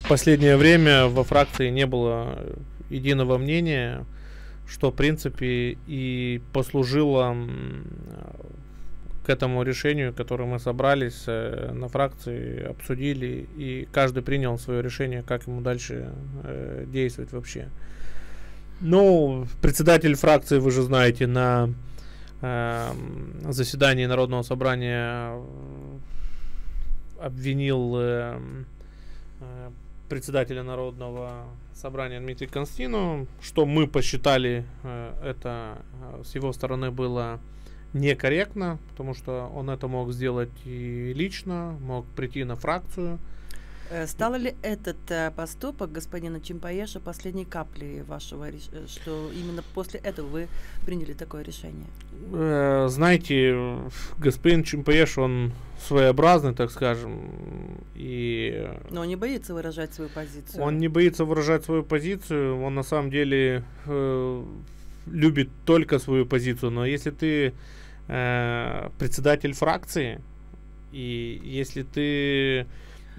в последнее время во фракции не было единого мнения, что в принципе и послужило к этому решению, которое мы собрались на фракции, обсудили, и каждый принял свое решение, как ему дальше действовать вообще. Ну, председатель фракции, вы же знаете, на заседании Народного собрания обвинил председателя Народного собрания Дмитрия Константинова, что мы посчитали это с его стороны было некорректно, потому что он это мог сделать и лично, мог прийти на фракцию. Стал ли этот поступок господина Чимпаеша последней каплей вашего решения, что именно после этого вы приняли такое решение? Знаете, господин Чимпаеш, он своеобразный, так скажем, и... Но он не боится выражать свою позицию. Он не боится выражать свою позицию, он на самом деле любит только свою позицию, но если ты председатель фракции, и если ты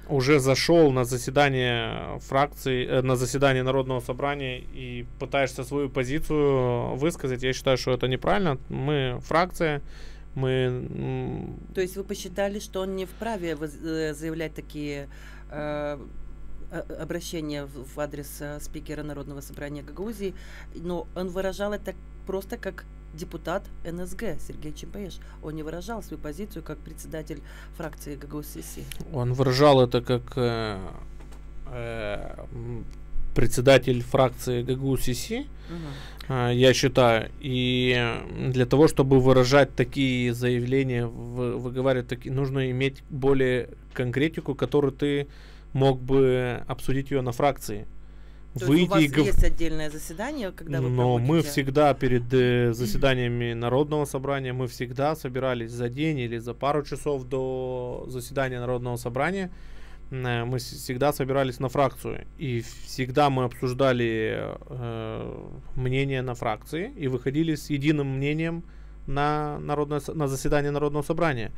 уже зашел на заседание фракции, на заседание Народного собрания и пытаешься свою позицию высказать, я считаю, что это неправильно. Мы фракция, мы... То есть вы посчитали, что он не вправе заявлять такие обращения в адрес спикера Народного собрания Гагаузии, но он выражал это просто как депутат НСГ Сергей Чимпаеш. Он не выражал свою позицию как председатель фракции ГГУ-СС. Он выражал это как председатель фракции ГГУ-СС, я считаю. И для того, чтобы выражать такие заявления, выговаривать такие, нужно иметь более конкретику, которую ты мог бы обсудить ее на фракции. То есть у вас есть отдельное заседание, когда вы Но проводите? мы всегда перед заседаниями Народного собрания, мы всегда собирались за день или за пару часов до заседания Народного собрания, мы всегда собирались на фракцию. И всегда мы обсуждали мнение на фракции и выходили с единым мнением на заседание Народного собрания.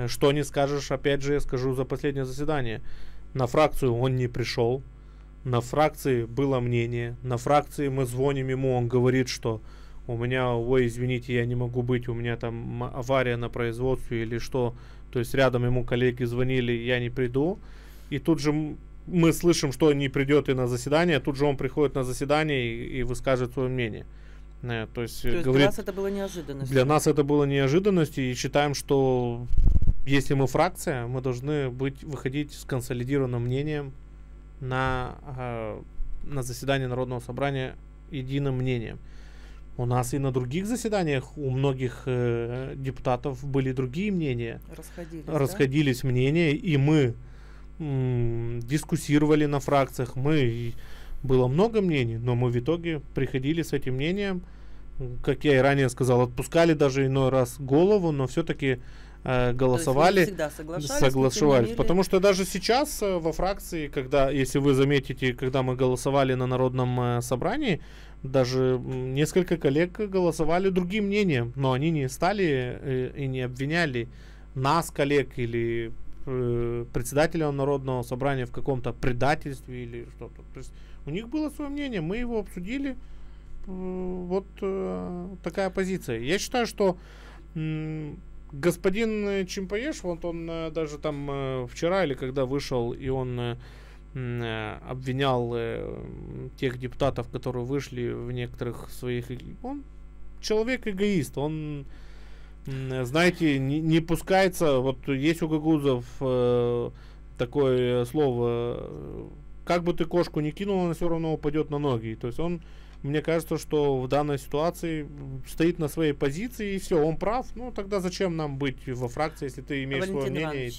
Что не скажешь, опять же, я скажу за последнее заседание. На фракцию он не пришел. На фракции было мнение, на фракции мы звоним ему, он говорит, что у меня, ой, извините, я не могу быть, у меня там авария на производстве или что. То есть рядом ему коллеги звонили, я не приду. И тут же мы слышим, что он не придет и на заседание, тут же он приходит на заседание и высказывает свое мнение. То есть говорит, для нас это было неожиданностью? Для нас это было неожиданностью, и считаем, что если мы фракция, мы должны выходить с консолидированным мнением на заседание Народного собрания единым мнением. У нас и на других заседаниях у многих депутатов были другие мнения. Расходились мнения, и мы дискуссировали на фракциях. Было много мнений, но мы в итоге приходили с этим мнением, как я и ранее сказал, отпускали даже иной раз голову, но все-таки голосовали, соглашались. Потому что даже сейчас во фракции, если вы заметите, когда мы голосовали на Народном собрании, даже несколько коллег голосовали другим мнением, но они не стали и не обвиняли нас, коллег, или председателя Народного собрания в каком-то предательстве или что-то. То есть у них было свое мнение, мы его обсудили. Вот такая позиция. Я считаю, что господин Чимпаеш, вот он даже там вчера или когда вышел, и он обвинял тех депутатов, которые вышли в некоторых своих... Он человек эгоист, он, знаете, не пускается... Вот есть у гагаузов такое слово: как бы ты кошку не кинул, она все равно упадет на ноги. То есть он... Мне кажется, что в данной ситуации стоит на своей позиции, и все, он прав. Ну, тогда зачем нам быть во фракции, если ты имеешь свое мнение?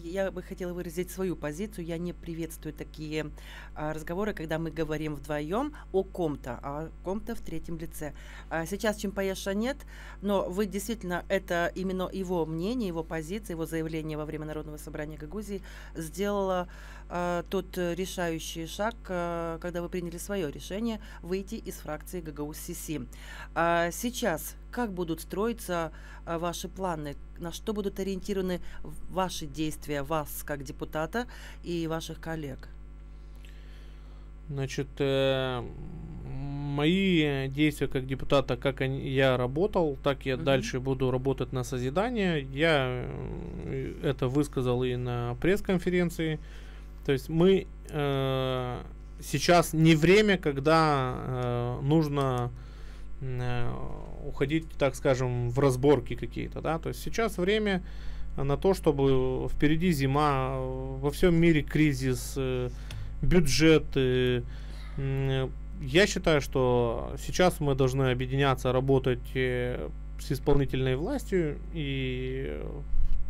Я бы хотела выразить свою позицию. Я не приветствую такие разговоры, когда мы говорим вдвоем о ком-то, а о ком-то в третьем лице. Сейчас Чимпаеша нет, но вы действительно, это именно его мнение, его позиция, его заявление во время Народного собрания Гагаузии сделало тот решающий шаг, когда вы приняли свое решение выйти из фракции ГГУ-СС. Сейчас как будут строиться ваши планы? На что будут ориентированы ваши действия, вас как депутата и ваших коллег? Значит, мои действия как депутата, как я работал, так я дальше буду работать на созидание. Я это высказал и на пресс-конференции. То есть мы сейчас не время, когда нужно уходить, так скажем, в разборки какие-то, да. То есть сейчас время на то, чтобы впереди зима, во всем мире кризис, бюджет. Я считаю, что сейчас мы должны объединяться, работать с исполнительной властью, и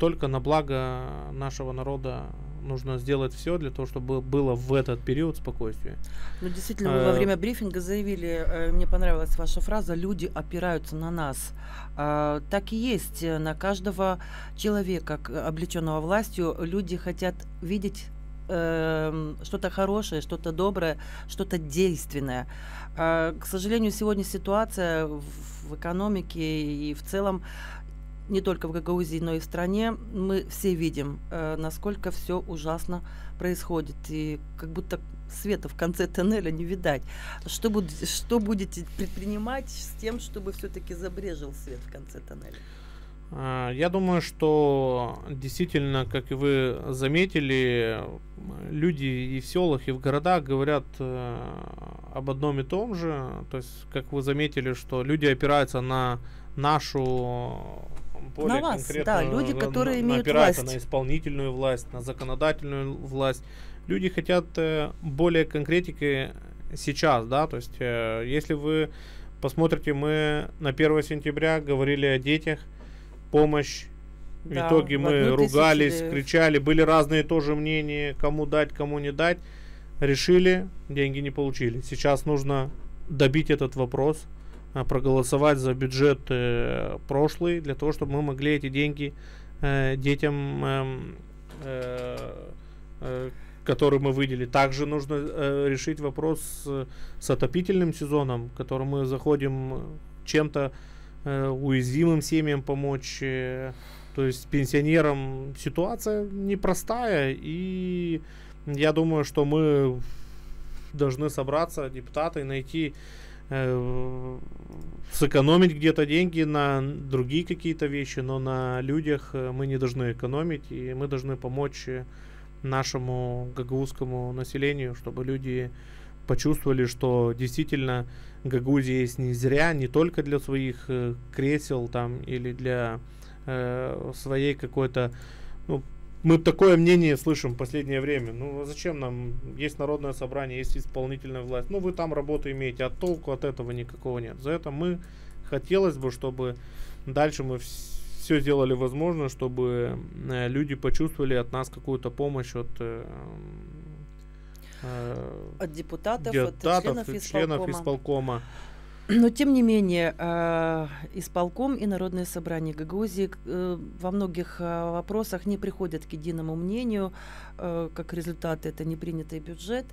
только на благо нашего народа нужно сделать все для того, чтобы было в этот период спокойствие. Ну, действительно, вы во время брифинга заявили, мне понравилась ваша фраза: люди опираются на нас. Так и есть. На каждого человека, облеченного властью, люди хотят видеть что-то хорошее, что-то доброе, что-то действенное. К сожалению, сегодня ситуация в экономике и в целом, не только в Гагаузии, но и в стране, мы все видим, насколько все ужасно происходит, и как будто света в конце тоннеля не видать. Что будете предпринимать с тем, чтобы все-таки забрежил свет в конце тоннеля? Я думаю, что действительно, как и вы заметили, люди и в селах, и в городах говорят об одном и том же. То есть, как вы заметили, что люди опираются на нашу более на вас, конкретно, да, люди, которые имеют опираются власть. на исполнительную власть, на законодательную власть. Люди хотят более конкретики сейчас, да, то есть, если вы посмотрите, мы на 1 сентября говорили о детях, помощь. В итоге мы ругались, кричали, были разные тоже мнения, кому дать, кому не дать. Решили, деньги не получили. Сейчас нужно добить этот вопрос, проголосовать за бюджет прошлый, для того, чтобы мы могли эти деньги детям, которые мы выделили. Также нужно решить вопрос с отопительным сезоном, в котором мы заходим чем-то уязвимым семьям помочь, то есть пенсионерам. Ситуация непростая, и я думаю, что мы должны собраться, депутаты, найти, сэкономить где-то деньги на другие какие-то вещи, но на людях мы не должны экономить, и мы должны помочь нашему гагаузскому населению, чтобы люди почувствовали, что действительно Гагаузия есть не зря, не только для своих кресел там или для своей какой-то... Ну, мы такое мнение слышим в последнее время. Ну, зачем нам? Есть народное собрание, есть исполнительная власть. Ну, вы там работу имеете, а толку от этого никакого нет. За это мы хотелось бы, чтобы дальше мы все сделали возможное, чтобы люди почувствовали от нас какую-то помощь, от депутатов, от членов исполкома. Но тем не менее, исполком и Народное собрание Гагаузии во многих вопросах не приходят к единому мнению. Как результат, это непринятый бюджет.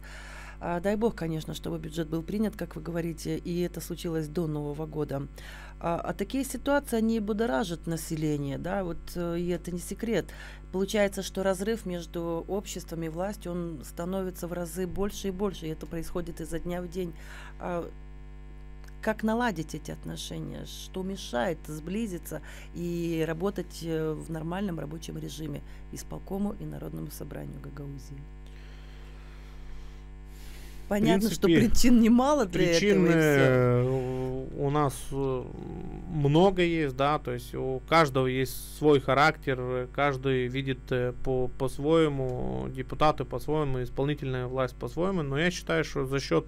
Дай бог, конечно, чтобы бюджет был принят, как вы говорите, и это случилось до Нового года. А такие ситуации, они будоражат население, да, вот, и это не секрет. Получается, что разрыв между обществом и властью, он становится в разы больше и больше, и это происходит изо дня в день. Как наладить эти отношения? Что мешает сблизиться и работать в нормальном рабочем режиме исполкому и Народному собранию Гагаузии? Понятно, что причин немало для этого. Причин у нас много есть, да, то есть у каждого есть свой характер, каждый видит по-своему, депутаты по-своему, исполнительная власть по-своему, но я считаю, что за счет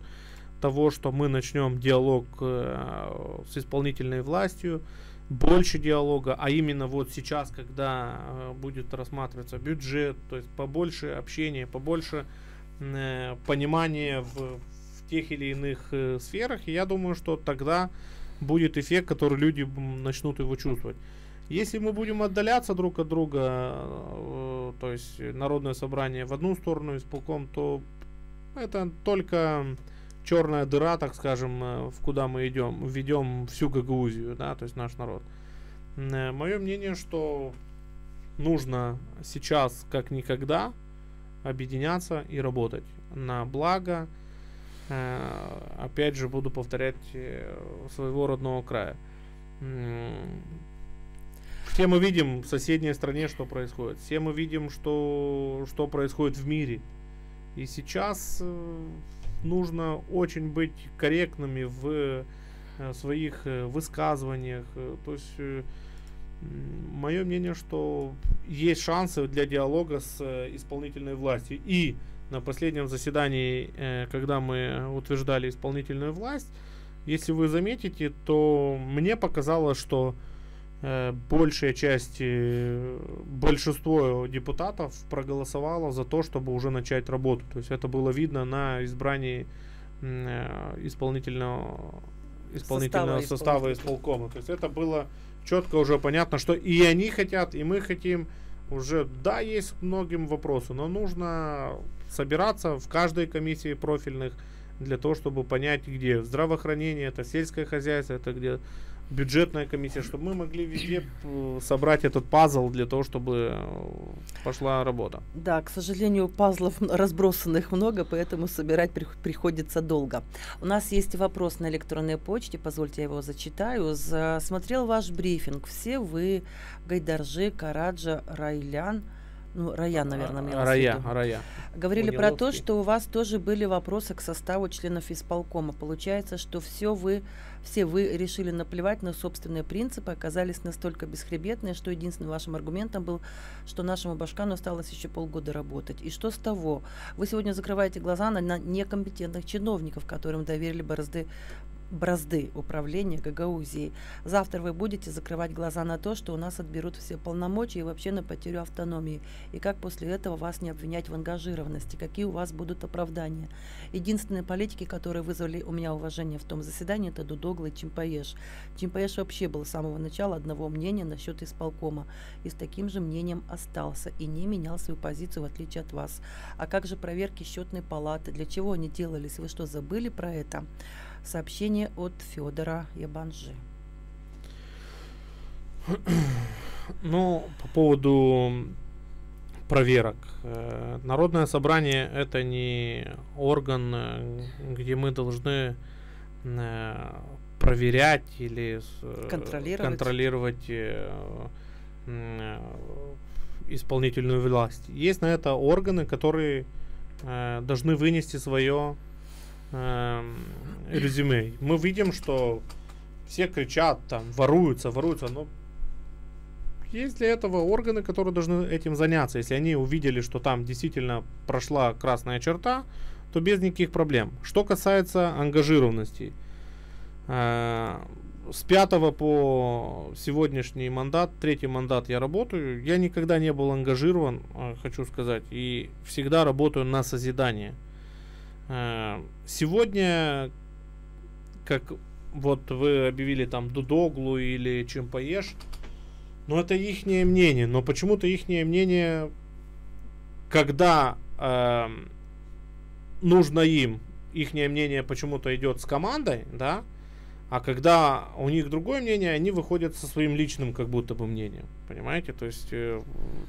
того, что мы начнем диалог с исполнительной властью, больше диалога, а именно вот сейчас, когда будет рассматриваться бюджет, то есть побольше общения, побольше понимания в тех или иных сферах, и я думаю, что тогда будет эффект, который люди начнут его чувствовать. Если мы будем отдаляться друг от друга, то есть Народное собрание в одну сторону, исполком, то это только черная дыра, так скажем, в куда мы идем, ведем всю Гагаузию, да, то есть наш народ. Мое мнение, что нужно сейчас, как никогда, объединяться и работать на благо опять же, буду повторять, своего родного края. Все мы видим в соседней стране, что происходит. Все мы видим, что происходит в мире. И сейчас нужно очень быть корректными в своих высказываниях. То есть мое мнение, что есть шансы для диалога с исполнительной властью. И на последнем заседании, когда мы утверждали исполнительную власть, если вы заметите, то мне показалось, что большая часть, большинство депутатов проголосовало за то, чтобы уже начать работу. То есть это было видно на избрании исполнительного состава исполкома. То есть это было четко уже понятно, что и они хотят, и мы хотим. Уже, да, есть многим вопросы, но нужно собираться в каждой комиссии профильных для того, чтобы понять, где здравоохранение, это сельское хозяйство, это где бюджетная комиссия, чтобы мы могли везде собрать этот пазл для того, чтобы пошла работа. Да, к сожалению, пазлов разбросанных много, поэтому собирать приходится долго. У нас есть вопрос на электронной почте, позвольте, я его зачитаю. Смотрел ваш брифинг. Все вы, Гайдаржи, Караджа, Райлян, Раян, наверное, Рая. Говорили про то, что у вас тоже были вопросы к составу членов исполкома. Получается, что все вы решили наплевать на собственные принципы, оказались настолько бесхребетные, что единственным вашим аргументом был, что нашему Башкану осталось еще полгода работать. И что с того? Вы сегодня закрываете глаза на некомпетентных чиновников, которым доверили бразды управления Гагаузией. Завтра вы будете закрывать глаза на то, что у нас отберут все полномочия и вообще на потерю автономии. И как после этого вас не обвинять в ангажированности? Какие у вас будут оправдания? Единственные политики, которые вызвали у меня уважение в том заседании, это Дудогла и Чимпаеш. Чимпаеш вообще был с самого начала одного мнения насчет исполкома. И с таким же мнением остался. И не менял свою позицию, в отличие от вас. А как же проверки счетной палаты? Для чего они делались? Вы что, забыли про это? Сообщение от Федора Ябанжи. Ну, по поводу проверок. Народное собрание — это не орган, где мы должны проверять или контролировать исполнительную власть. Есть на это органы, которые должны вынести свое резюме. Мы видим, что все кричат, там, воруются, но есть для этого органы, которые должны этим заняться. Если они увидели, что там действительно прошла красная черта, то без никаких проблем. Что касается ангажированности, с 5 по сегодняшний мандат, 3-й мандат я работаю, я никогда не был ангажирован, хочу сказать, и всегда работаю на созидание. Сегодня, как вот вы объявили там Дудоглу или Чимпаеш, но это ихнее мнение, но почему-то ихнее мнение, когда нужно им, ихнее мнение почему-то идет с командой, да, а когда у них другое мнение, они выходят со своим личным как будто бы мнением, понимаете, то есть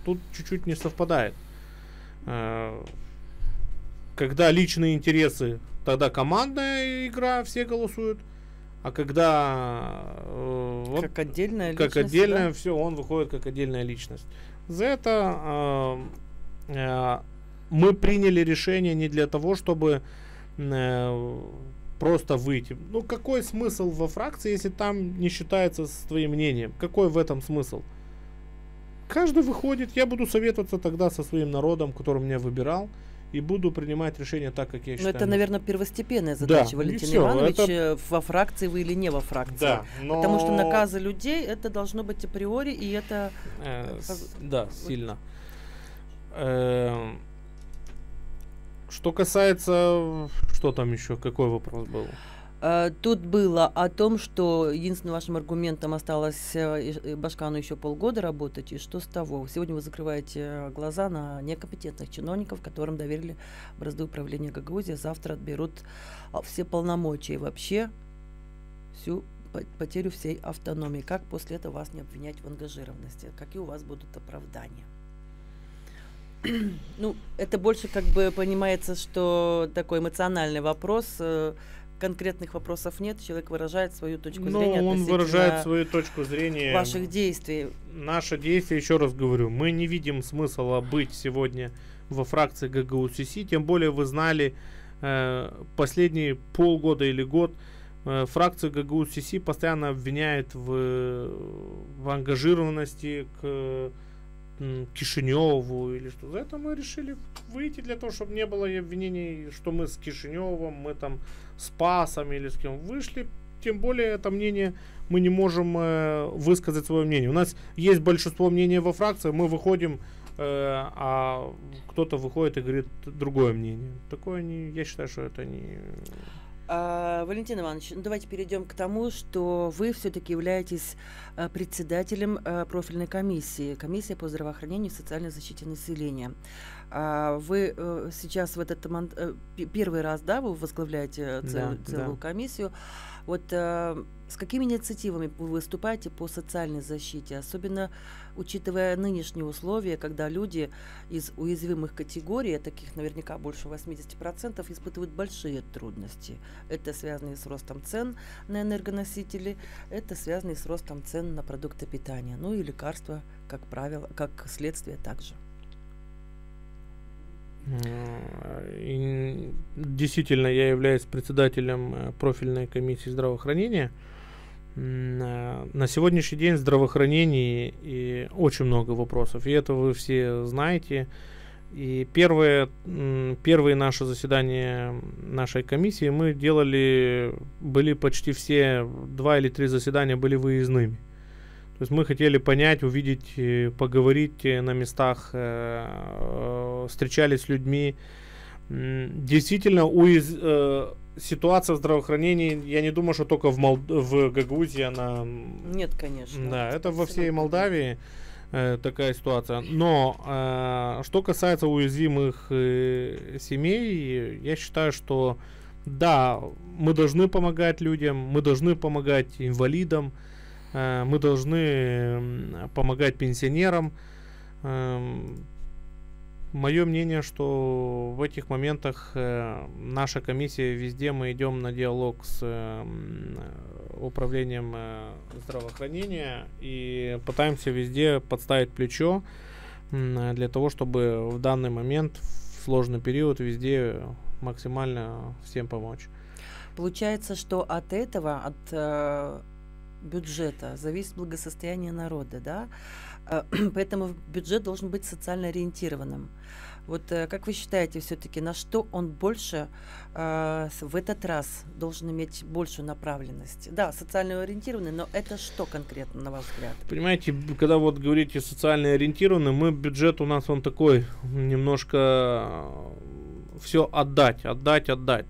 тут чуть-чуть не совпадает. Когда личные интересы, тогда командная игра, все голосуют. А когда как отдельная личность, как отдельная, да? Все, он выходит как отдельная личность. За это мы приняли решение не для того, чтобы просто выйти. Ну, какой смысл во фракции, если там не считается с твоим мнением? Какой в этом смысл? Каждый выходит, я буду советоваться тогда со своим народом, который меня выбирал, и буду принимать решения так, как я считаю. Но это, наверное, первостепенная задача, да, Валентин Иванович, это... во фракции вы или не во фракции. Да, но... Потому что наказы людей, это должно быть априори, и это... Да, сильно. Что касается... Что там еще? Какой вопрос был? Тут было о том, что единственным вашим аргументом осталось Башкану еще полгода работать, и что с того? Сегодня вы закрываете глаза на некомпетентных чиновников, которым доверили бразды управления Гагаузией, завтра отберут все полномочия и вообще всю потерю всей автономии. Как после этого вас не обвинять в ангажированности? Какие у вас будут оправдания? Ну, это больше как бы понимается, что такой эмоциональный вопрос. Конкретных вопросов нет, человек выражает свою точку зрения. Но он выражает свою точку зрения. Ваших действий. Наше действие, еще раз говорю, мы не видим смысла быть сегодня во фракции ГГУ-СИСИ, тем более вы знали последние полгода или год, фракцию ГГУ-СИСИ постоянно обвиняет в ангажированности к Кишиневу или что. За это мы решили выйти для того, чтобы не было обвинений, что мы с Кишиневым, мы там с Пасом или с кем вышли. Тем более это мнение мы не можем высказать свое мнение. У нас есть большинство мнений во фракции, мы выходим, а кто-то выходит и говорит другое мнение. Такое не, я считаю, что это не... Валентин Иванович, ну давайте перейдем к тому, что вы все-таки являетесь председателем профильной комиссии, комиссия по здравоохранению и социальной защите населения. Вы сейчас в этот первый раз, да, вы возглавляете целую комиссию. Вот с какими инициативами вы выступаете по социальной защите, особенно учитывая нынешние условия, когда люди из уязвимых категорий, таких наверняка больше 80%, испытывают большие трудности. Это связано с ростом цен на энергоносители, это связано с ростом цен на продукты питания, ну и лекарства, как правило, как следствие также. И действительно, я являюсь председателем профильной комиссии здравоохранения. На сегодняшний день в здравоохранении и очень много вопросов, и это вы все знаете. И первые наши заседания нашей комиссии мы делали, были почти все, 2 или 3 заседания были выездными. То есть мы хотели понять, увидеть, поговорить на местах, встречались с людьми. Действительно, ситуация в здравоохранении, я не думаю, что только в Гагаузии она... Нет, конечно. Да, это во всей Молдавии такая ситуация. Но что касается уязвимых семей, я считаю, что да, мы должны помогать людям, мы должны помогать инвалидам, мы должны помогать пенсионерам. Мое мнение, что в этих моментах наша комиссия, везде мы идем на диалог с управлением здравоохранения и пытаемся везде подставить плечо для того, чтобы в данный момент, в сложный период, везде максимально всем помочь. Получается, что от этого, от бюджета зависит благосостояние народа, да? Поэтому бюджет должен быть социально ориентированным. Вот как вы считаете, все-таки на что он больше в этот раз должен иметь большую направленность? Да, социально ориентированный, но это что конкретно, на ваш взгляд? Понимаете, когда вот говорите социально ориентированный, бюджет у нас он такой немножко все отдать,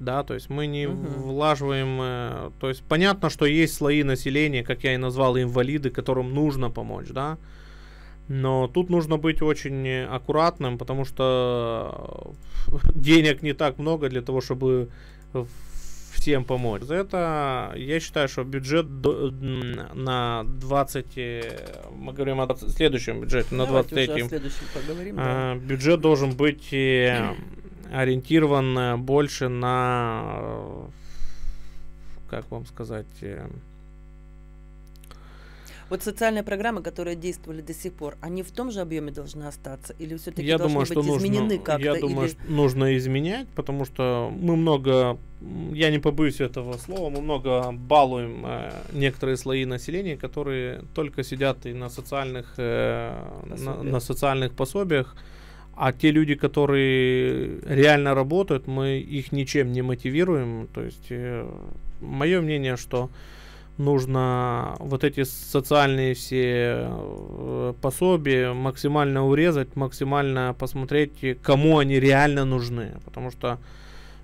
да, то есть мы не влаживаем, то есть понятно, что есть слои населения, как я и назвал, инвалиды, которым нужно помочь, да, но тут нужно быть очень аккуратным, потому что денег не так много для того, чтобы всем помочь. За это я считаю, что бюджет на 20, мы говорим о следующем бюджете, на 23-м, бюджет должен быть ориентирован больше на, как вам сказать... Вот социальные программы, которые действовали до сих пор, они в том же объеме должны остаться? Или все-таки я должны думаю, быть изменены как-то? Я думаю, что нужно изменять, потому что мы много, я не побоюсь этого слова, мы много балуем некоторые слои населения, которые только сидят и на социальных, на социальных пособиях, а те люди, которые реально работают, мы их ничем не мотивируем. То есть мое мнение, что нужно вот эти социальные все пособия максимально урезать, максимально посмотреть, кому они реально нужны. Потому что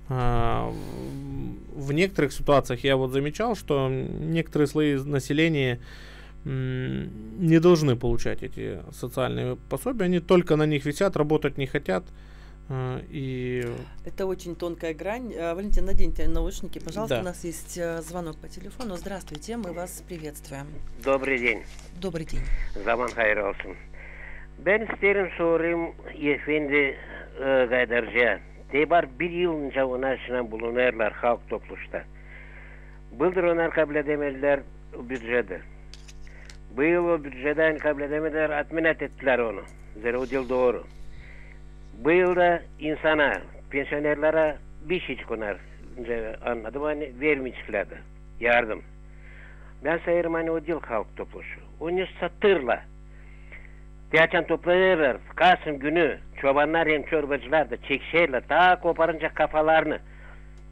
в некоторых ситуациях я вот замечал, что некоторые слои населения не должны получать эти социальные пособия, они только на них висят, работать не хотят. И... Это очень тонкая грань. Валентин, наденьте наушники, пожалуйста. Да. У нас есть звонок по телефону. Здравствуйте, мы вас приветствуем. Добрый день. Добрый день. Заман хайыр болсын. Ben isterim sorayım efendi Gaydarca. Debar bir yılınca ona şuna bulunurlar halk topluşta. Bıldır onlar kabul edemediler o bütçede. Bu yıl o bütçeden kabul edemediler, atminat ettiler onu. Zira o yıl doğru. Bu yılda insana, pensionerlere bir şey çıkınar. Anladım hani vermeyeceklerdi. Yardım. Ben sayarım hani o yıl halk topluşu. Onu satırla. Diyaçan toplanırlar. Kasım günü çobanlar hem çorbacılar da çekişerler. Ta koparınca kafalarını.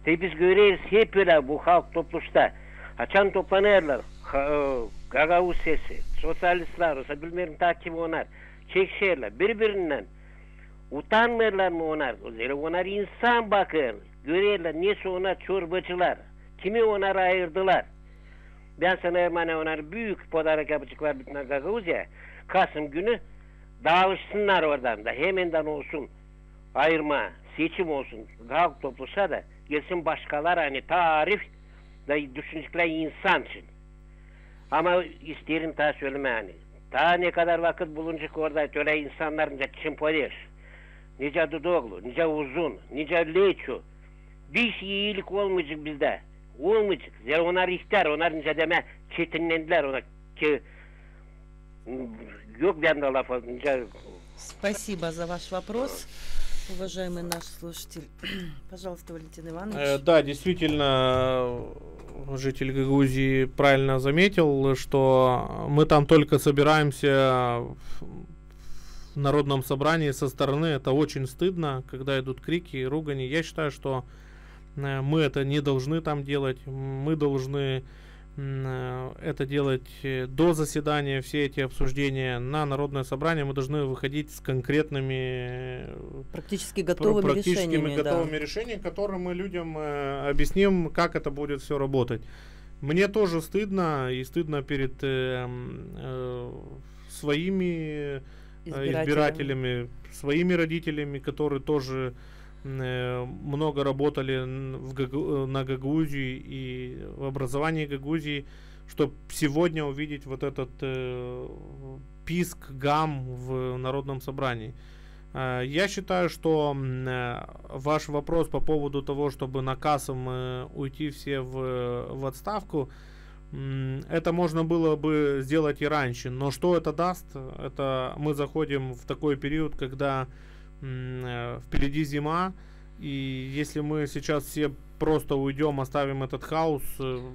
Biz görüyoruz hep öyle bu halk topluşta. Açan toplanırlar. Gagavuz sesi. Sosyalistler olsa bilmiyorum ta kim onlar. Çekişerler birbirinden. Utanmıyorlar mı onlar? Onlar insan bakın. Görüyorlar neyse onlar çorbacılar. Kimi onlara ayırdılar. Ben sana hemen onlar büyük podarak yapacaklar bütün Gagavuz ya. Kasım günü dağılışsınlar oradan da hemenden olsun ayırma seçim olsun halk topluşa da gelsin başkalar hani tarif da düşünecekler insan için ama isterim ta söyleme hani ta ne kadar vakit bulunacak orada öyle insanlar nice çimpolir nice dudoglu nice uzun nice leço bir şey iyilik olmayacak bizde olmayacak zira onlar ister onlar nice deme çetinlendiler ona ki Спасибо за ваш вопрос, уважаемый наш слушатель. Пожалуйста, Валентин Иванович. Да, действительно, житель Гагаузии правильно заметил, что мы там только собираемся в народном собрании со стороны. Это очень стыдно, когда идут крики и ругани. Я считаю, что мы это не должны там делать. Мы должны это делать до заседания, все эти обсуждения на народное собрание мы должны выходить с конкретными практически готовыми решениями, которые мы людям объясним, как это будет все работать. Мне тоже стыдно, и стыдно перед своими избирателями, своими родителями, которые тоже много работали на Гагаузии и в образовании Гагаузии, чтобы сегодня увидеть вот этот писк, гам в народном собрании. Я считаю, что ваш вопрос по поводу того, чтобы наказом уйти все в отставку, это можно было бы сделать и раньше. Но что это даст? Это мы заходим в такой период, когда впереди зима, и если мы сейчас все просто уйдем, оставим этот хаос,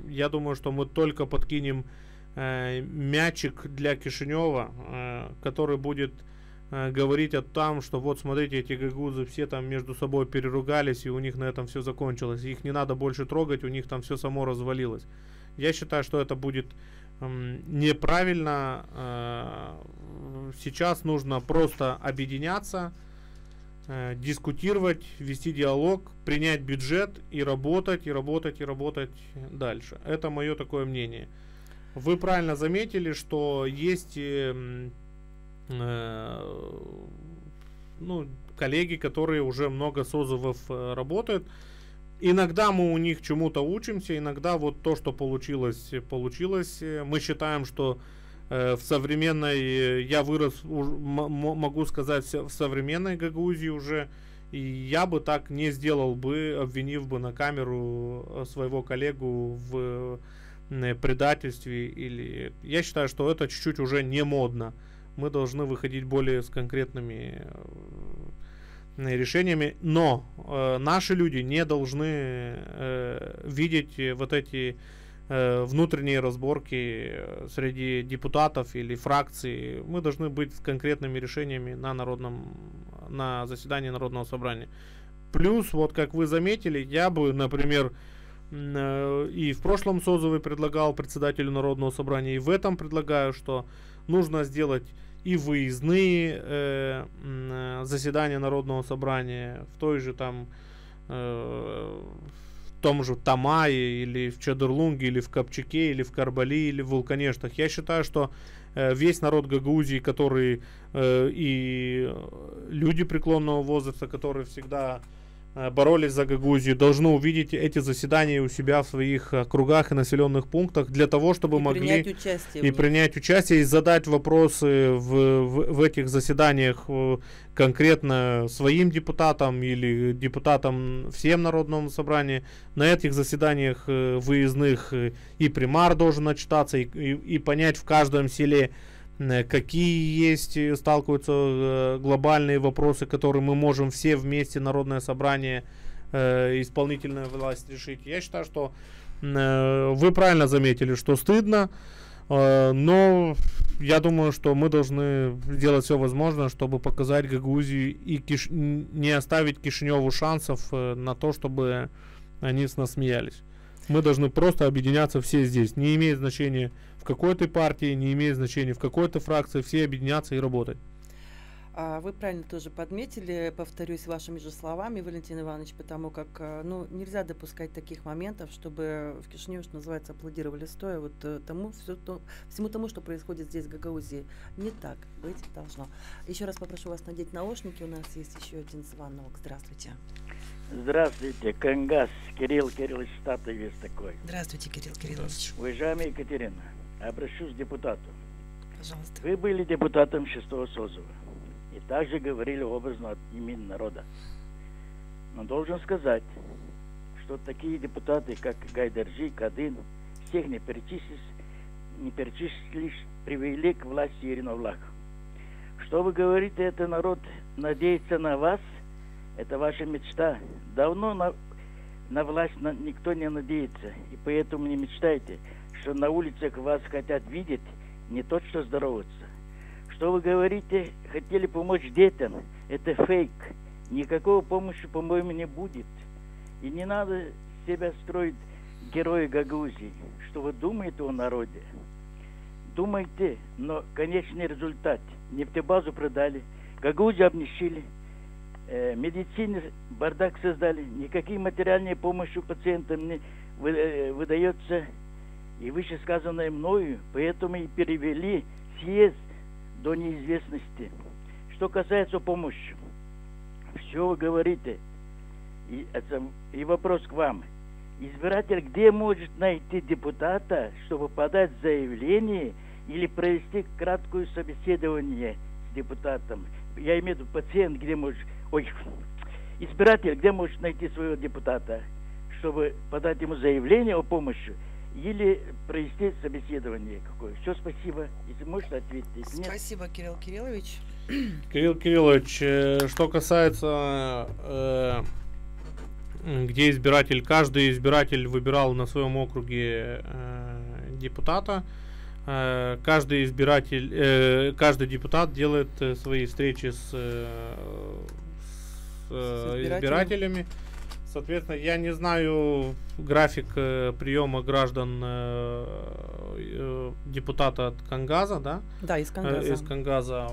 я думаю, что мы только подкинем мячик для Кишинева, который будет говорить о том, что вот смотрите, эти гагузы все там между собой переругались, и у них на этом все закончилось. Их не надо больше трогать, у них там все само развалилось. Я считаю, что это будет неправильно. Сейчас нужно просто объединяться, дискутировать, вести диалог, принять бюджет и работать, и работать, и работать дальше. Это мое такое мнение. Вы правильно заметили, что есть коллеги, которые уже много созывов работают. Иногда мы у них чему-то учимся, иногда вот то, что получилось. Мы считаем, что в современной, я вырос, могу сказать, в современной Гагаузии уже, и я бы так не сделал бы, обвинив бы на камеру своего коллегу в предательстве. Или я считаю, что это чуть-чуть уже не модно. Мы должны выходить более с конкретными решениями, но наши люди не должны видеть вот эти внутренние разборки среди депутатов или фракций. Мы должны быть с конкретными решениями на заседании Народного собрания. Плюс, вот как вы заметили, я бы, например, и в прошлом созыве предлагал председателю Народного собрания, и в этом предлагаю, что нужно сделать и выездные заседания Народного собрания в той же там в том же Тамае, или в Чадырлунге, или в Капчаке, или в Карбали, или в Вулканештах. Я считаю, что весь народ Гагаузии, который и люди преклонного возраста, которые всегда боролись за Гагаузию, должны увидеть эти заседания у себя в своих округах и населенных пунктах для того, чтобы могли принять участие и задать вопросы в этих заседаниях конкретно своим депутатам или депутатам всем Народному собранию. На этих заседаниях выездных и примар должен отчитаться и понять в каждом селе, какие есть, сталкиваются глобальные вопросы, которые мы можем все вместе, Народное собрание, исполнительная власть решить. Я считаю, что вы правильно заметили, что стыдно, но я думаю, что мы должны сделать все возможное, чтобы показать Гагаузии и не оставить Кишиневу шансов на то, чтобы они с нас смеялись. Мы должны просто объединяться все здесь. Не имеет значения в какой-то партии, не имеет значения в какой-то фракции, все объединяться и работать. Вы правильно тоже подметили, повторюсь вашими же словами, Валентин Иванович, потому как нельзя допускать таких моментов, чтобы в Кишиневе, что называется, аплодировали стоя вот всему тому, что происходит здесь в Гагаузии. Не так быть должно. Еще раз попрошу вас надеть наушники, у нас есть еще один звонок. Здравствуйте. Здравствуйте, Кангас, Кирилл Кириллович, статовец такой. Здравствуйте, Кирилл Кириллович. Уважаемая Екатерина, обращусь к депутату. Пожалуйста. Вы были депутатом 6-го созыва и также говорили образно от имени народа. Но должен сказать, что такие депутаты, как Гайдаржи, Кадын, всех не перечислишь, привели к власти Ирина Влах. Что вы говорите, это народ надеется на вас, это ваша мечта. Давно на власть никто не надеется, и поэтому не мечтайте, что на улицах вас хотят видеть, не то что здороваться. Что вы говорите, хотели помочь детям, это фейк. Никакого помощи, по-моему, не будет. И не надо себя строить героя Гагаузии. Что вы думаете о народе? Думайте, но конечный результат. Нефтебазу продали, Гагаузию обнищили, медицине бардак создали, никакие материальные помощи пациентам не выдается. И вышесказанное мною, поэтому и перевели съезд до неизвестности. Что касается помощи, все вы говорите, и вопрос к вам. Избиратель где может найти депутата, чтобы подать заявление или провести краткое собеседование с депутатом? Я имею в виду пациент, где может... избиратель где может найти своего депутата, чтобы подать ему заявление о помощи или провести собеседование какое. Все, спасибо. Если можете ответить. Если нет... Спасибо, Кирилл Кириллович. Кирилл Кириллович, что касается, где избиратель, каждый избиратель выбирал на своем округе депутата. Каждый депутат делает свои встречи с избирателями. Соответственно, я не знаю график приема граждан депутата от Кангаза, да? Да, из Кангаза. Из Кангаза.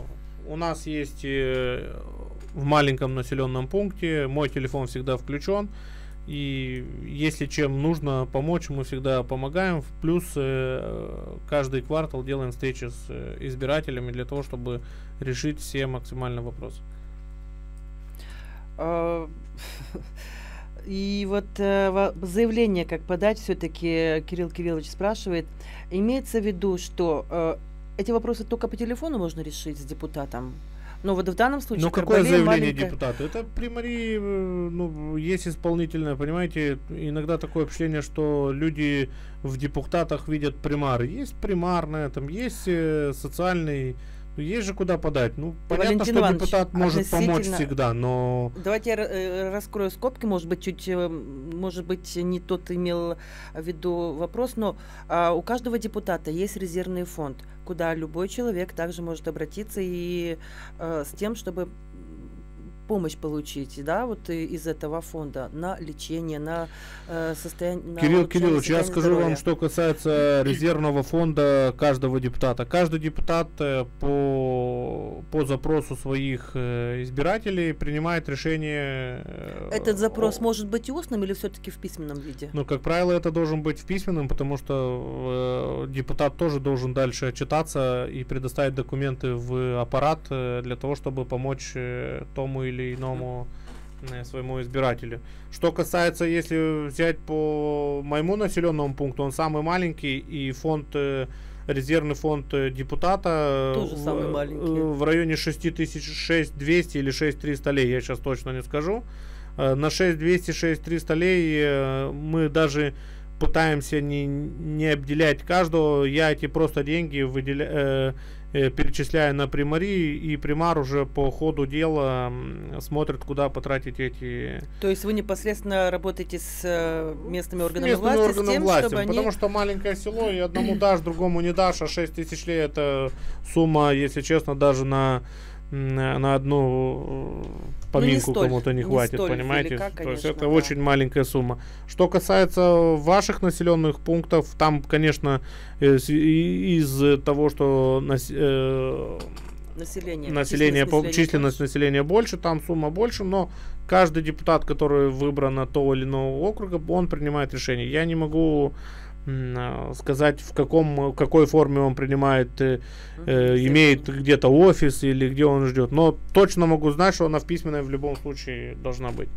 У нас есть в маленьком населенном пункте, мой телефон всегда включен. И если чем нужно помочь, мы всегда помогаем. Плюс каждый квартал делаем встречи с избирателями для того, чтобы решить все максимальные вопросы. И вот заявление, как подать, все-таки Кирилл Кириллович спрашивает, имеется в виду, что эти вопросы только по телефону можно решить с депутатом? Но вот в данном случае... Ну, какое заявление депутата? Это примари, есть исполнительное, понимаете, иногда такое впечатление, что люди в депутатах видят примары. Есть примарное, там есть социальный... Есть же куда подать. Ну, понятно, Валентин что Иванович, депутат может помочь всегда, но... Давайте я раскрою скобки, может быть, не тот имел в виду вопрос, но у каждого депутата есть резервный фонд, куда любой человек также может обратиться и с тем, чтобы помощь получить, да, вот из этого фонда на лечение, на состояние... Кирилл Кириллович, я скажу вам, что касается резервного фонда каждого депутата. Каждый депутат по запросу своих избирателей принимает решение... Этот запрос может быть и устным или все-таки в письменном виде? Ну, как правило, это должен быть в письменном, потому что депутат тоже должен дальше отчитаться и предоставить документы в аппарат для того, чтобы помочь тому или иному своему избирателю. Что касается, если взять по моему населенному пункту, он самый маленький, и резервный фонд депутата тоже самый маленький. В районе 6200 или 6300 лей, я сейчас точно не скажу. На 6200-6300 лей мы даже пытаемся не обделять каждого. Я эти просто деньги перечисляю на примари, и примар уже по ходу дела смотрит, куда потратить эти... То есть вы непосредственно работаете с местными органами власти, чтобы потому что маленькое село, и одному дашь, другому не дашь, а 6000 лей это сумма, если честно, даже на одну поминку кому-то не хватит, понимаете? Велика, конечно, то есть это да. очень маленькая сумма. Что касается ваших населенных пунктов, там, конечно, из того, что численность населения больше, там сумма больше, но каждый депутат, который выбран от того или иного округа, он принимает решение. Я не могу сказать, в какой форме он принимает, имеет где-то офис или где он ждет. Но точно могу знать, что она в письменной в любом случае должна быть.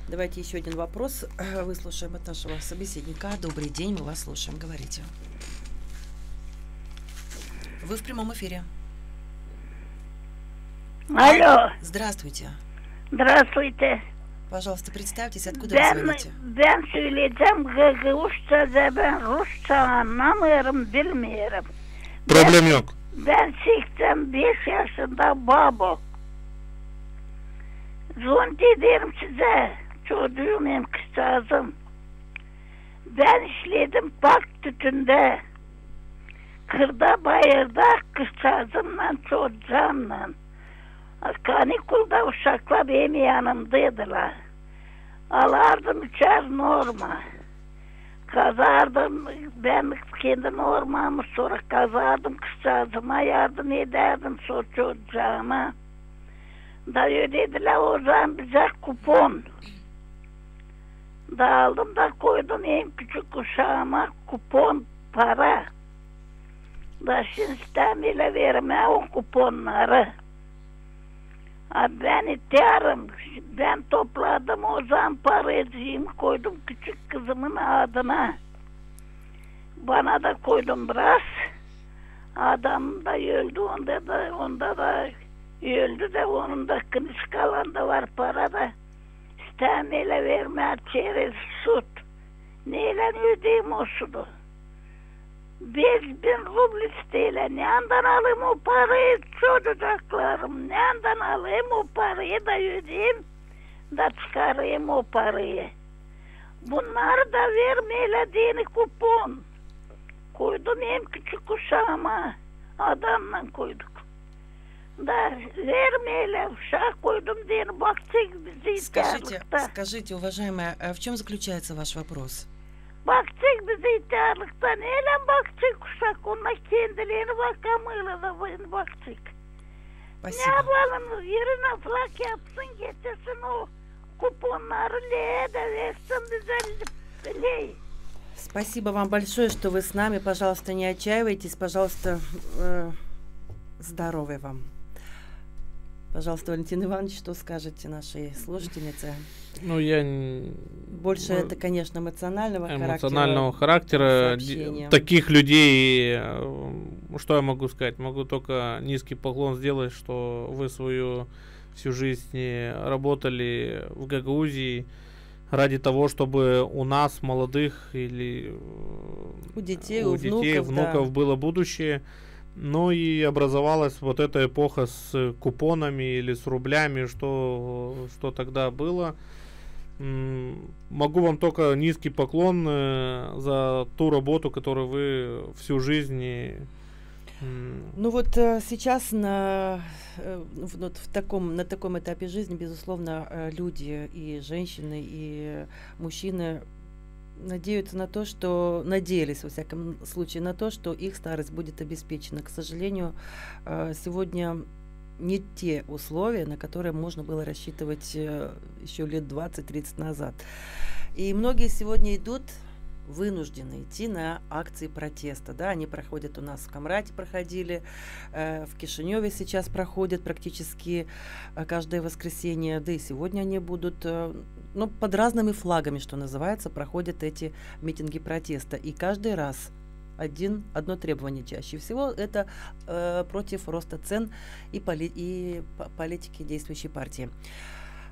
Давайте еще один вопрос выслушаем от нашего собеседника. Добрый день, мы вас слушаем. Говорите. Вы в прямом эфире. Алло. Здравствуйте. Здравствуйте. Пожалуйста, представьтесь, откуда вы звоните? Ben söyleyeceğim, Rusça, ben Rusça anlamıyorum, bilmiyorum. Problem yok. Ben 85 yaşında baba. Zonti derim size, çocuğum kızcağızım. Ben işledim bak tütünde. Kırda bayırda kızcağızımla çocuğumla. Kanikulda uşaklar benim yanımdaydılar. Alardım 3'er norma. Kazardım, ben kendi normamı sonra kazardım, kızcağızıma yardım ederdim çocuğuma. Da ödediler o zaman bize kupon. Da aldım da koydum en küçük uşağıma kupon para. Da şimdi sistemiyle verme o kuponları. Ben ihtiyarım. Ben topladım o zaman parayı koydum küçük kızımın adına. Bana da koydum biraz. Adam da öldü, onda da öldü de onun da kınış kalan da var parada. İstemeyle verme çerez süt. Neyle ödeyim o sütü? 5000 ruble isteyle. Nereden alayım o parayı çocuklarım? Nereden alayım o parayı da ödeyeyim da çıkarayım o parayı? Bunları da vermeyle dini kupon. Koydum en küçük uşağıma. Adamla koyduk. Да, вермеля, ушах koydum dini baktık bizi Скажите, уважаемая, в чем заключается ваш вопрос? Baktık bizi ihtiyarlıkta. Neyle baktık uşak? Onlar kendilerini bakamıyorlar da baktık. Ne yapalım? Yerine flak yapsın, getirsin o kuponları leye de versin bize ley. Спасибо вам большое, что вы с нами. Пожалуйста, не отчаивайтесь. Пожалуйста, здоровья вам. Пожалуйста, Валентин Иванович, что скажете нашей слушательнице? Ну, я... Больше это, конечно, эмоционального характера. Таких людей, что я могу сказать? Могу только низкий поклон сделать, что вы свою всю жизнь работали в Гагаузии ради того, чтобы у нас, молодых, или у детей, внуков было будущее. Ну и образовалась вот эта эпоха с купонами или с рублями, что тогда было. Могу вам только низкий поклон за ту работу, которую вы всю жизнь... Ну вот сейчас на таком этапе жизни, безусловно, люди и женщины, и мужчины надеются на то, что надеялись, во всяком случае, на то, что их старость будет обеспечена. К сожалению, сегодня не те условия, на которые можно было рассчитывать еще лет 20-30 назад. И многие сегодня идут вынуждены идти на акции протеста. Да, они проходят у нас в Камрате, проходили, в Кишиневе сейчас проходят практически каждое воскресенье, да и сегодня они будут, ну, под разными флагами, что называется, проходят эти митинги протеста. И каждый раз одно требование чаще всего — это против роста цен и политики действующей партии.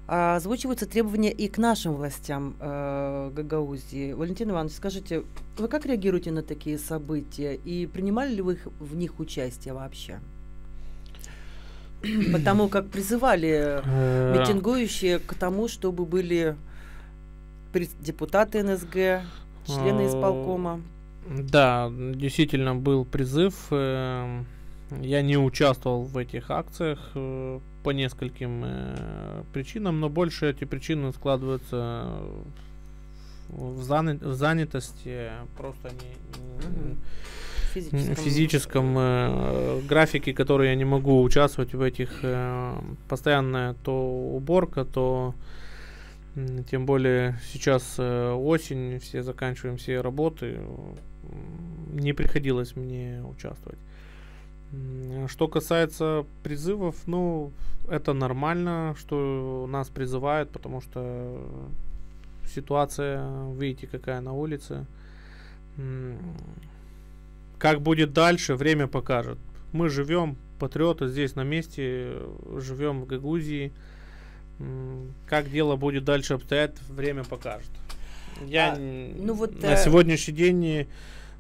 Озвучиваются требования и к нашим властям Гагаузии. Валентин Иванович, скажите, вы как реагируете на такие события и принимали ли вы в них участие вообще? Потому как призывали митингующие к тому, чтобы были депутаты НСГ, члены исполкома. Да, действительно был призыв. Я не участвовал в этих акциях по нескольким причинам, но больше эти причины складываются в занятости, просто в физическом графике, который я не могу участвовать в этих. Постоянная то уборка, то тем более сейчас осень, все заканчиваем все работы, не приходилось мне участвовать. Что касается призывов, ну, это нормально, что нас призывают, потому что ситуация, видите, какая на улице. Как будет дальше, время покажет. Мы живем, патриоты, здесь на месте, живем в Гагаузии. Как дело будет дальше обстоять, время покажет. На сегодняшний день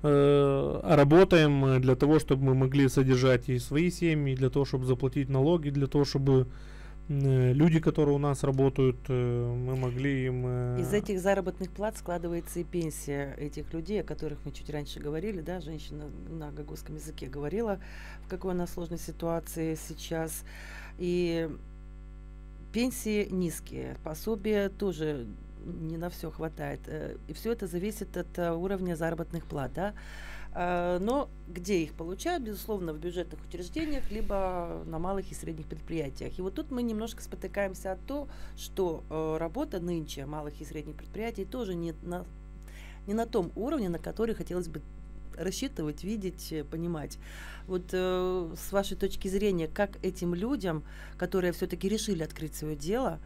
работаем для того, чтобы мы могли содержать и свои семьи, для того, чтобы заплатить налоги, для того, чтобы люди, которые у нас работают, мы могли им... Из этих заработных плат складывается и пенсия этих людей, о которых мы чуть раньше говорили, да, женщина на гагаузском языке говорила, в какой она сложной ситуации сейчас. И пенсии низкие, пособия тоже не на все хватает. И все это зависит от уровня заработных плат, да. Но где их получают? Безусловно, в бюджетных учреждениях, либо на малых и средних предприятиях. И вот тут мы немножко спотыкаемся о том, что работа нынче малых и средних предприятий тоже не на том уровне, на который хотелось бы рассчитывать, видеть, понимать. Вот с вашей точки зрения, как этим людям, которые все-таки решили открыть свое дело,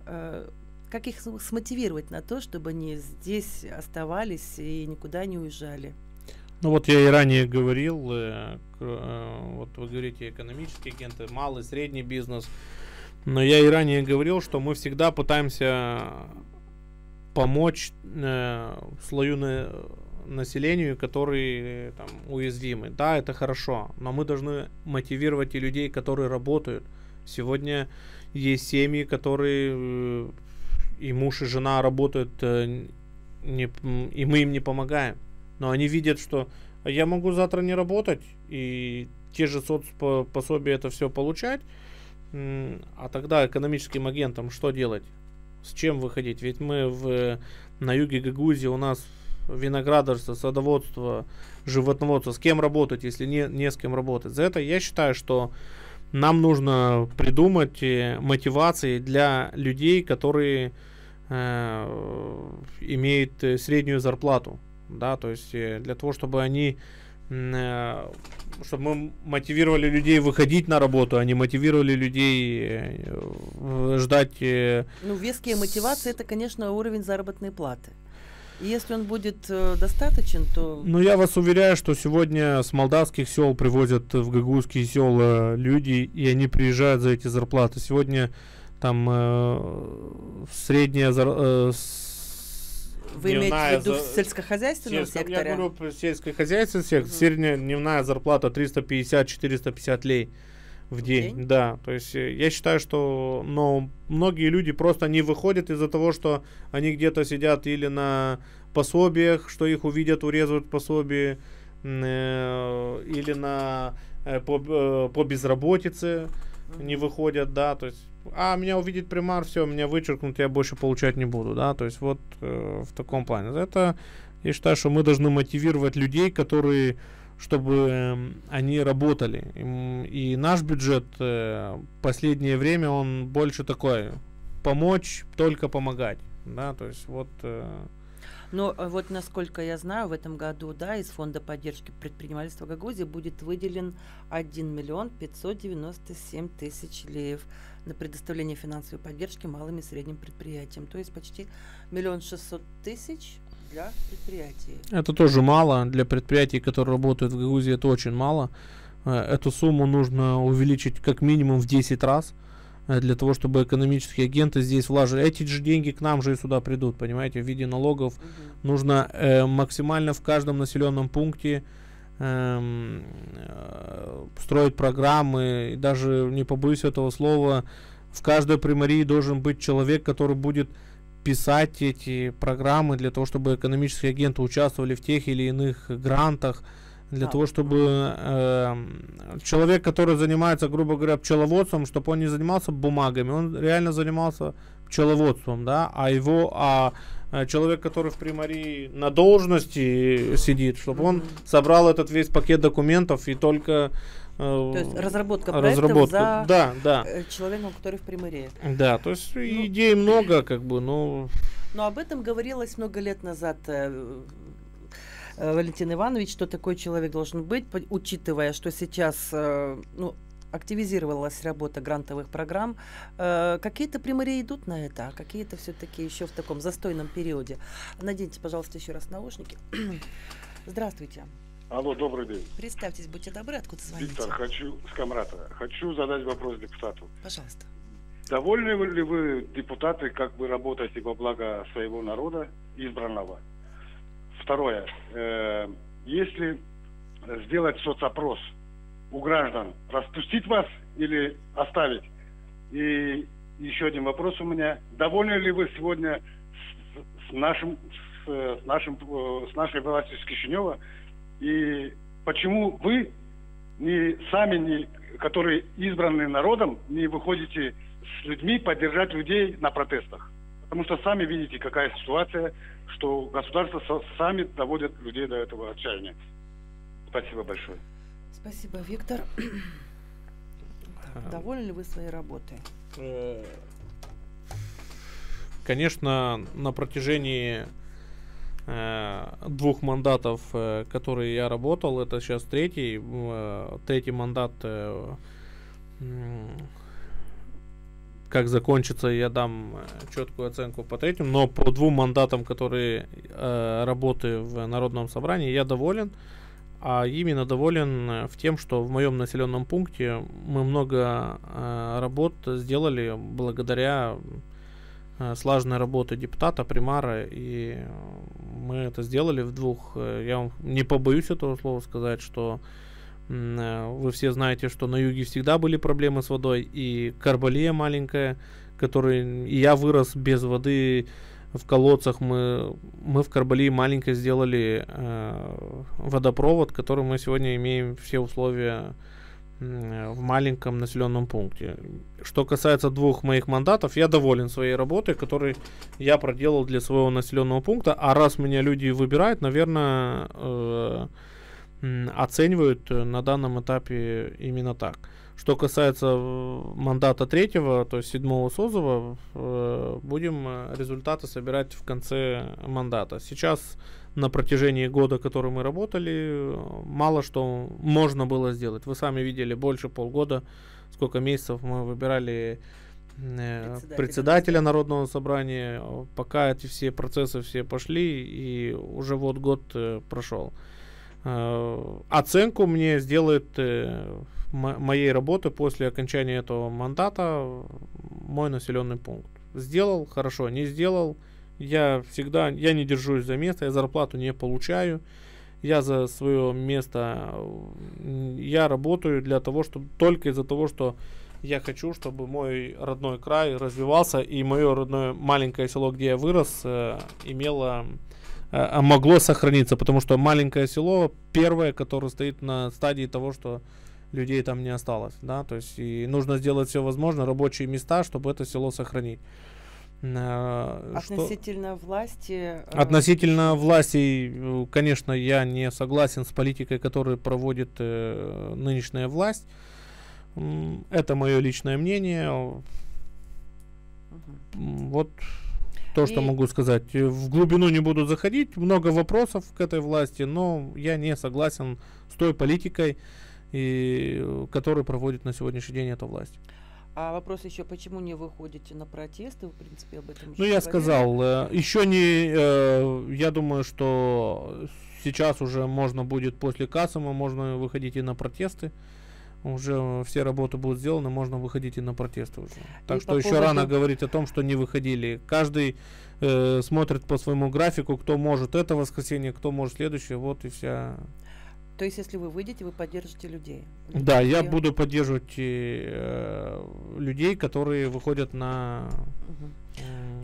как их смотивировать на то, чтобы они здесь оставались и никуда не уезжали? Ну вот я и ранее говорил, вот вы говорите экономические агенты, малый, средний бизнес, но я и ранее говорил, что мы всегда пытаемся помочь слою населению, которые там уязвимы. Да, это хорошо, но мы должны мотивировать и людей, которые работают. Сегодня есть семьи, которые и муж, и жена работают, и мы им не помогаем. Но они видят, что я могу завтра не работать и те же соцпособия это все получать. А тогда экономическим агентам что делать? С чем выходить? Ведь мы на юге Гагаузии, у нас виноградарство, садоводство, животноводство. С кем работать, если не с кем работать? За это я считаю, что нам нужно придумать мотивации для людей, которые имеют среднюю зарплату. Да, то есть для того, чтобы чтобы мы мотивировали людей выходить на работу, а не мотивировали людей ждать. Ну, веские мотивации — это, конечно, уровень заработной платы. И если он будет достаточен, то... Ну, я вас уверяю, что сегодня с молдавских сел привозят в гагаузские села люди, и они приезжают за эти зарплаты. Сегодня там средняя Вы имеете в виду в сельскохозяйственном секторе? Я говорю, сельскохозяйственный сектор, средняя дневная зарплата 350-450 лей в день. Да, то есть я считаю, что многие люди просто не выходят из-за того, что они где-то сидят или на пособиях, что их увидят, урезают пособие, или по безработице не выходят, да, то есть меня увидит примар, все, меня вычеркнут, я больше получать не буду, да, то есть вот в таком плане. Это, я считаю, что мы должны мотивировать людей, чтобы они работали. И наш бюджет последнее время, он больше такой, помочь, только помогать, да, то есть вот... Но вот, насколько я знаю, в этом году, да, из фонда поддержки предпринимательства Гагаузии будет выделен 1 миллион 597 тысяч леев на предоставление финансовой поддержки малым и средним предприятиям. То есть почти 1 600 000 для предприятий. Это тоже мало. Для предприятий, которые работают в Гагаузии, это очень мало. Эту сумму нужно увеличить как минимум в 10 раз. Для того, чтобы экономические агенты здесь вложили. Эти же деньги к нам же и сюда придут, понимаете, в виде налогов. Нужно максимально в каждом населенном пункте строить программы. И даже, не побоюсь этого слова, в каждой примарии должен быть человек, который будет писать эти программы для того, чтобы экономические агенты участвовали в тех или иных грантах. Для того, чтобы человек, который занимается, грубо говоря, пчеловодством, чтобы он не занимался бумагами, он реально занимался пчеловодством, да, человек, который в примарии на должности сидит, чтобы он собрал этот весь пакет документов и только... То есть разработка проектов за человеком, который в примарии. Да, то есть идей много, как бы, но... Но об этом говорилось много лет назад, Валентин Иванович, что такой человек должен быть, учитывая, что сейчас активизировалась работа грантовых программ. Какие-то примарии идут на это, а какие-то все-таки еще в таком застойном периоде. Наденьте, пожалуйста, еще раз наушники. Здравствуйте. Алло, добрый день. Представьтесь, будьте добры, откуда звоните? Виктор, с Камрата. Хочу задать вопрос депутату. Пожалуйста. Довольны ли вы, депутаты, как вы работаете во благо своего народа, избранного? Второе. Если сделать соцопрос у граждан, распустить вас или оставить? И еще один вопрос у меня. Довольны ли вы сегодня с нашей властью с Кишинева? И почему вы, которые избраны народом, не выходите с людьми поддержать людей на протестах? Потому что сами видите, какая ситуация, что государство сами доводит людей до этого отчаяния. Спасибо большое. Спасибо, Виктор. Довольны ли вы своей работой? Конечно, на протяжении 2 мандатов, которые я работал, это сейчас третий мандат, как закончится, я дам четкую оценку по третьему, но по 2 мандатам, которые работы в Народном собрании, я доволен. А именно доволен в тем, что в моем населенном пункте мы много работ сделали благодаря слаженной работе депутата, примара, и мы это сделали в 2. Я вам не побоюсь этого слова сказать, что вы все знаете, что на юге всегда были проблемы с водой, и Карбалия маленькая, и я вырос без воды в колодцах. Мы в Карбалии маленько сделали водопровод, который мы сегодня имеем все условия в маленьком населенном пункте. Что касается 2 моих мандатов, я доволен своей работой, которую я проделал для своего населенного пункта. А раз меня люди выбирают, наверное, оценивают на данном этапе именно так. Что касается мандата 3-го, то есть 7-го созыва, будем результаты собирать в конце мандата. Сейчас на протяжении года, который мы работали, мало что можно было сделать. Вы сами видели, больше полгода, сколько месяцев мы выбирали председателя Народного собрания, пока эти все процессы все пошли, и уже вот год прошел. Оценку мне сделает моей работы после окончания этого мандата мой населенный пункт. Сделал хорошо, не сделал. Я не держусь за место, я зарплату не получаю. Я за свое место, я работаю для того, чтобы только из-за того, что я хочу, чтобы мой родной край развивался, и мое родное маленькое село, где я вырос, могло сохраниться, потому что маленькое село первое, которое стоит на стадии того, что людей там не осталось, да, то есть и нужно сделать все возможное, рабочие места, чтобы это село сохранить. Относительно власти? Относительно власти, конечно, я не согласен с политикой, которую проводит нынешняя власть. Это мое личное мнение. Вот. То, что могу сказать. В глубину не буду заходить. Много вопросов к этой власти, но я не согласен с той политикой, которую проводит на сегодняшний день эта власть. А вопрос еще, почему не выходите на протесты? Вы, в принципе, об этом Ну, я сказал, еще не... Я думаю, что сейчас уже можно будет после Касыма, можно выходить и на протесты. Уже все работы будут сделаны, можно выходить и на протесты уже. Так что еще рано говорить о том, что не выходили. Каждый смотрит по своему графику, кто может это воскресенье, кто может следующее, вот и вся... То есть, если вы выйдете, вы поддержите людей? Да, я буду поддерживать людей, которые выходят на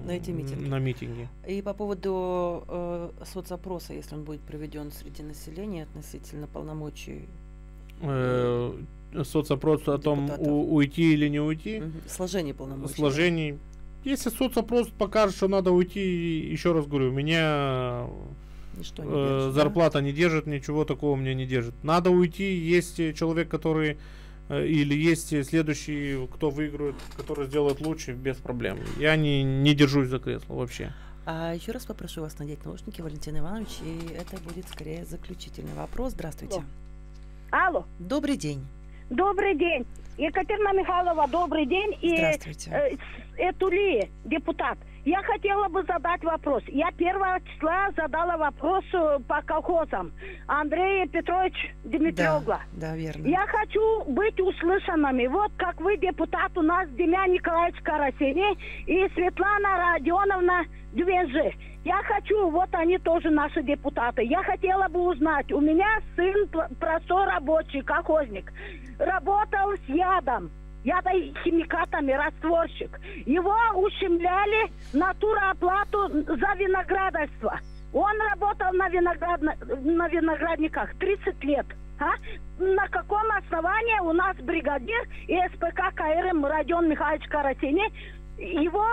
эти митинги. На митинги. И по поводу соцопроса, если он будет проведен среди населения относительно полномочий... Соцопрос о том, уйти или не уйти. Сложение полномочий. Сложений. Если соцопрос покажет, что надо уйти, еще раз говорю, меня ничто не держит, зарплата не держит, ничего такого меня не держит. Надо уйти, есть человек, который или есть следующий, кто выиграет, который сделает лучше, без проблем. Я не держусь за кресло вообще. А еще раз попрошу вас надеть наушники, Валентин Иванович, и это будет скорее заключительный вопрос. Здравствуйте. Алло. Добрый день. Добрый день. Екатерина Михайлова, добрый день. Здравствуйте. Этули, депутат. Я хотела бы задать вопрос. Я 1 числа задала вопрос по колхозам. Андрей Петрович Димитриогла. Да, верно. Я хочу быть услышанными. Вот как вы, депутат, у нас Демьян Николаевич Карасини и Светлана Родионовна Дювенжи. Я хочу, вот они тоже наши депутаты. Я хотела бы узнать, у меня сын простой рабочий, колхозник, работал с ядохимикатами, растворщик. Его ущемляли на туроплату за виноградарство. Он работал на виноградниках 30 лет. На каком основании у нас бригадир и СПК КРМ Родион Михайлович Карасини его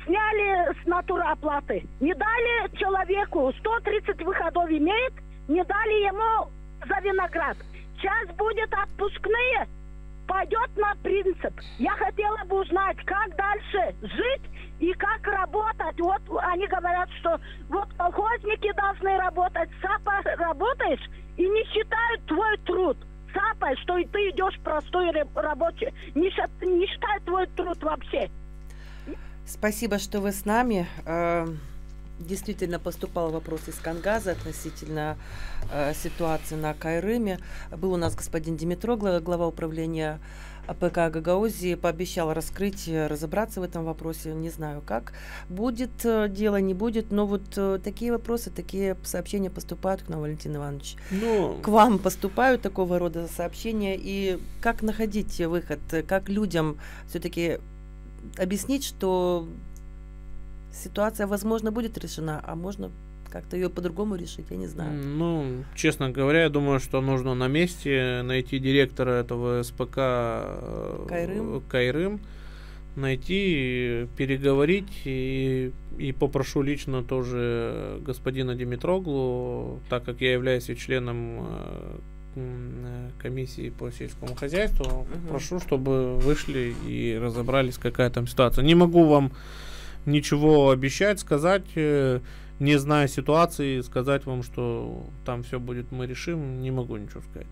сняли с натуроплаты. Не дали человеку, 130 выходов имеет, не дали ему за виноград. Сейчас будет отпускные, пойдет на принцип. Я хотела бы узнать, как дальше жить и как работать. Вот они говорят, что вот колхозники должны работать. САПа работаешь и не считают твой труд. САПа, что ты идешь простой рабочий. Не считают твой труд вообще. Спасибо, что вы с нами. Действительно поступал вопрос из Кангаза относительно ситуации на Кайрыме. Был у нас господин Димитрогла, глава управления АПК Гагаузии, пообещал раскрыть, разобраться в этом вопросе. Не знаю, как будет дело, не будет, но вот такие вопросы, такие сообщения поступают к нам, Валентин Иванович. К вам поступают такого рода сообщения. И как находить выход, как людям все-таки объяснить, что ситуация, возможно, будет решена, а можно как-то ее по-другому решить, я не знаю. Ну, честно говоря, я думаю, что нужно на месте найти директора этого СПК Кайрым, найти, переговорить, и попрошу лично тоже господина Димитроглу, так как я являюсь членом комиссии по сельскому хозяйству, прошу, чтобы вышли и разобрались, какая там ситуация. Не могу вам ничего обещать, сказать, не зная ситуации, сказать вам, что там все будет, мы решим, не могу ничего сказать.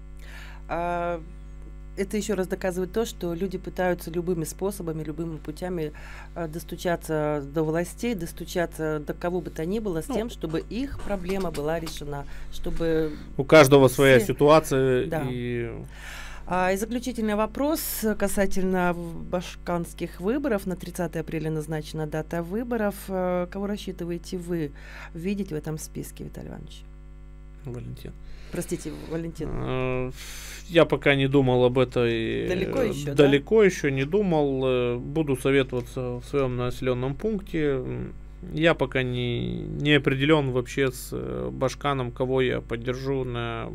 Это еще раз доказывает то, что люди пытаются любыми способами, любыми путями достучаться до властей, достучаться до кого бы то ни было с тем, чтобы их проблема была решена, чтобы... У каждого своя ситуация. Да. И заключительный вопрос касательно башканских выборов. На 30 апреля назначена дата выборов. Кого рассчитываете вы видеть в этом списке, Виталий Иванович? Валентин. Простите, Валентин. Я пока не думал об этой. Далеко еще не думал. Буду советоваться в своем населенном пункте. Я пока не определен вообще с башканом, кого я поддержу на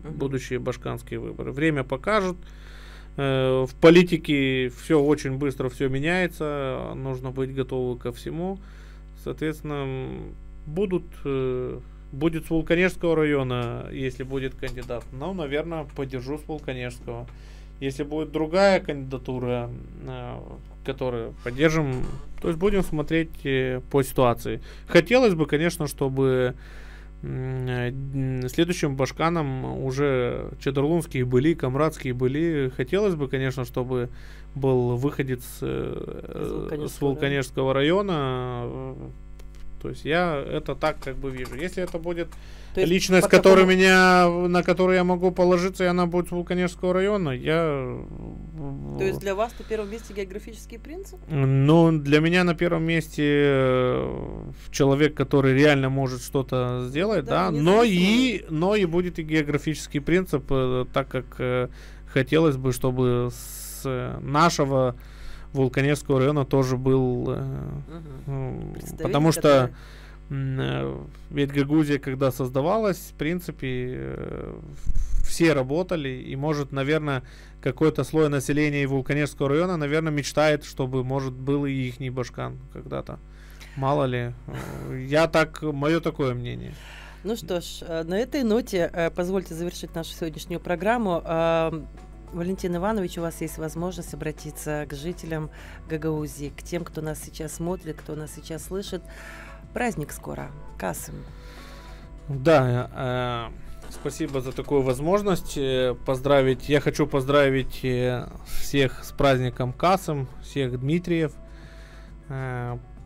будущие башканские выборы. Время покажет. В политике все очень быстро, все меняется. Нужно быть готовым ко всему. Соответственно, будет с Вулканежского района, если будет кандидат. Ну, наверное, поддержу с Вулканежского. Если будет другая кандидатура, которую поддержим То есть будем смотреть по ситуации. Хотелось бы, конечно, чтобы следующим башканам уже Чедерлунские были, Камрадские были. Хотелось бы, конечно, чтобы был выходец с Вулканежского района. То есть я это так как бы вижу. Если это будет личность, на которую я могу положиться, и она будет с Вулканежского района, То есть для вас на первом месте географический принцип? Ну, для меня на первом месте человек, который реально может что-то сделать, да, но и будет и географический принцип, так как хотелось бы, чтобы с нашего Вулканежского района тоже был, потому что ведь Гагаузия, когда создавалась, в принципе, все работали, и, может, наверное, какой-то слой населения Вулканежского района, наверное, мечтает, чтобы, может, был и ихний башкан когда-то. Мало ли. Мое такое мнение. Ну что ж, на этой ноте позвольте завершить нашу сегодняшнюю программу. Валентин Иванович, у вас есть возможность обратиться к жителям Гагаузии, к тем, кто нас сейчас смотрит, кто нас сейчас слышит. Праздник скоро, Касым. Да, спасибо за такую возможность поздравить. Я хочу поздравить всех с праздником Касым, всех Дмитриев,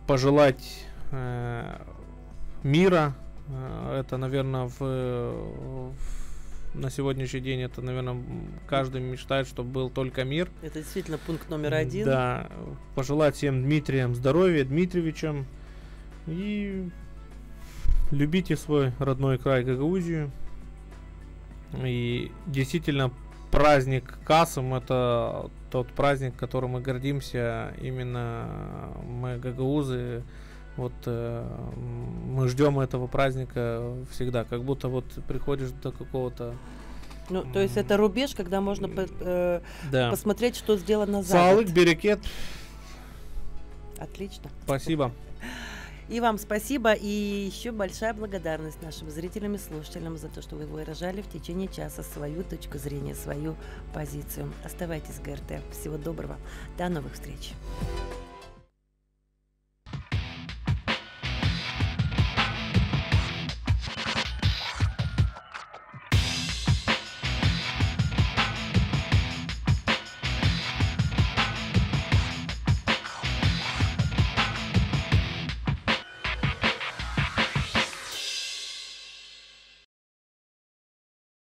пожелать мира. Это, наверное, на сегодняшний день это, наверное, каждый мечтает, чтобы был только мир. Это действительно пункт номер 1. Да, пожелать всем Дмитриям здоровья, Дмитриевичам. И любите свой родной край Гагаузию. И действительно, праздник Касым — это тот праздник, которым мы гордимся. Именно мы, гагаузы, мы ждем этого праздника всегда, как будто приходишь до какого-то... Ну, то есть это рубеж, когда можно посмотреть, что сделано за Салык, год. берекет. Отлично. Спасибо. И вам спасибо, и еще большая благодарность нашим зрителям и слушателям за то, что вы выражали в течение часа свою точку зрения, свою позицию. Оставайтесь с ГРТ. Всего доброго. До новых встреч.